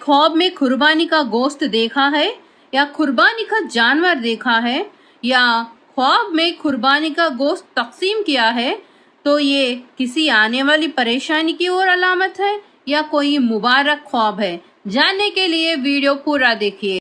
ख्वाब में कुर्बानी का गोश्त देखा है या कुर्बानी का जानवर देखा है या ख्वाब में कुर्बानी का गोश्त तकसीम किया है तो ये किसी आने वाली परेशानी की ओर अलामत है या कोई मुबारक ख्वाब है। जानने के लिए वीडियो पूरा देखिए।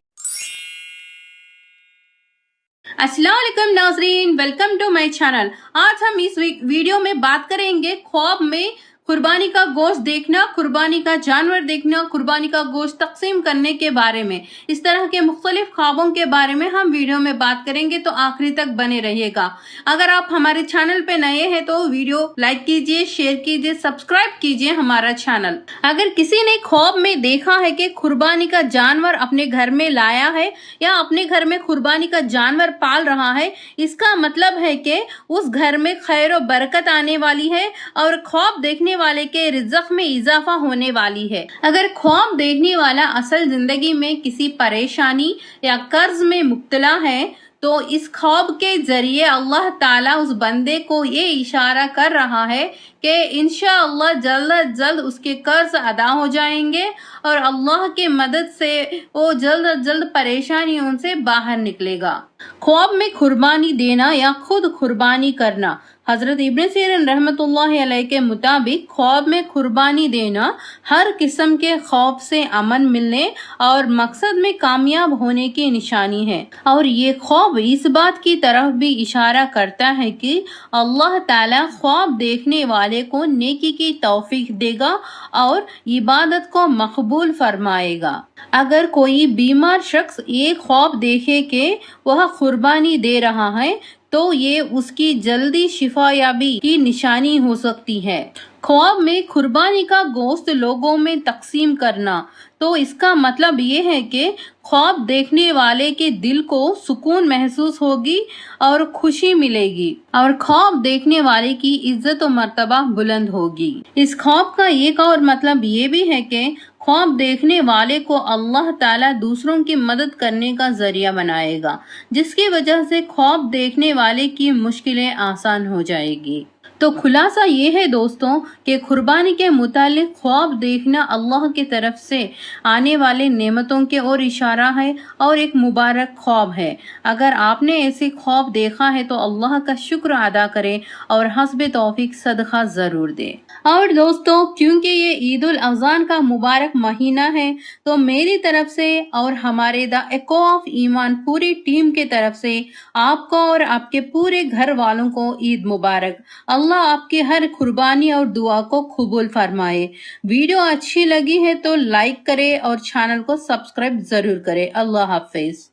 अस्सलाम वालेकुम नाज़रीन, वेलकम टू माय चैनल। आज हम इस वीडियो में बात करेंगे ख्वाब में कुर्बानी का गोश्त देखना, कुर्बानी का जानवर देखना, कुर्बानी का गोश्त तकसीम करने के बारे में। इस तरह के मुख्तलिफ ख्वाबों के बारे में हम वीडियो में बात करेंगे, तो आखिरी तक बने रहिएगा। अगर आप हमारे चैनल पे नए हैं तो वीडियो लाइक कीजिए, शेयर कीजिए, सब्सक्राइब कीजिए हमारा चैनल। अगर किसी ने ख्वाब में देखा है कि कुर्बानी का जानवर अपने घर में लाया है या अपने घर में कुर्बानी का जानवर पाल रहा है, इसका मतलब है कि उस घर में खैर और बरकत आने वाली है और ख्वाब देखने वाले के रिज़्क़ में इजाफा होने वाली है। अगर ख्वाब देखने वाला असल जिंदगी में किसी परेशानी या कर्ज में मुब्तला है तो इस ख्वाब के जरिए अल्लाह ताला उस बंदे को ये इशारा कर रहा है कि इंशाअल्लाह जल्द अज जल्द उसके कर्ज अदा हो जाएंगे और अल्लाह के मदद से वो जल्द अज जल्द परेशानियों से बाहर निकलेगा। ख्वाब में कुर्बानी देना या खुद कुर्बानी करना। हजरत इब्न सीरीन रहमतुल्लाहि अलैह के मुताबिक ख्वाब में कुर्बानी देना हर किस्म के खौफ से अमन मिलने और मकसद में कामयाब होने की निशानी है और ये ख्वाब इस बात की तरफ भी इशारा करता है कि अल्लाह ताला ख्वाब देखने वाले को नेकी की तौफीक देगा और इबादत को मकबूल फरमाएगा। अगर कोई बीमार शख्स ये ख्वाब देखे कि वह कुर्बानी दे रहा है तो ये उसकी जल्दी शिफायाबी की निशानी हो सकती है। ख्वाब में कुर्बानी का गोश्त लोगों में तकसीम करना, तो इसका मतलब ये है कि ख्वाब देखने वाले के दिल को सुकून महसूस होगी और खुशी मिलेगी और ख्वाब देखने वाले की इज्जत और मर्तबा बुलंद होगी। इस ख्वाब का एक और मतलब ये भी है कि ख्वाब देखने वाले को अल्लाह ताला दूसरों की मदद करने का जरिया बनाएगा, जिसकी वजह से ख्वाब देखने वाले की मुश्किलें आसान हो जाएगी। तो खुलासा ये है दोस्तों कि कुर्बानी के मुतालिक ख्वाब देखना अल्लाह की तरफ से आने वाले नेमतों के और इशारा है और एक मुबारक ख्वाब है। अगर आपने ऐसे ख्वाब देखा है तो अल्लाह का शुक्र अदा करें और हस्ब तौफीक सदका जरूर दें। और दोस्तों, क्योंकि ये ईद उल अज़हा का मुबारक महीना है तो मेरी तरफ से और हमारे द एको ऑफ ईमान पूरी टीम के तरफ से आपको और आपके पूरे घर वालों को ईद मुबारक। अल्लाह आपकी हर कुर्बानी और दुआ को कबूल फरमाए। वीडियो अच्छी लगी है तो लाइक करें और चैनल को सब्सक्राइब जरूर करें। अल्लाह हाफिज।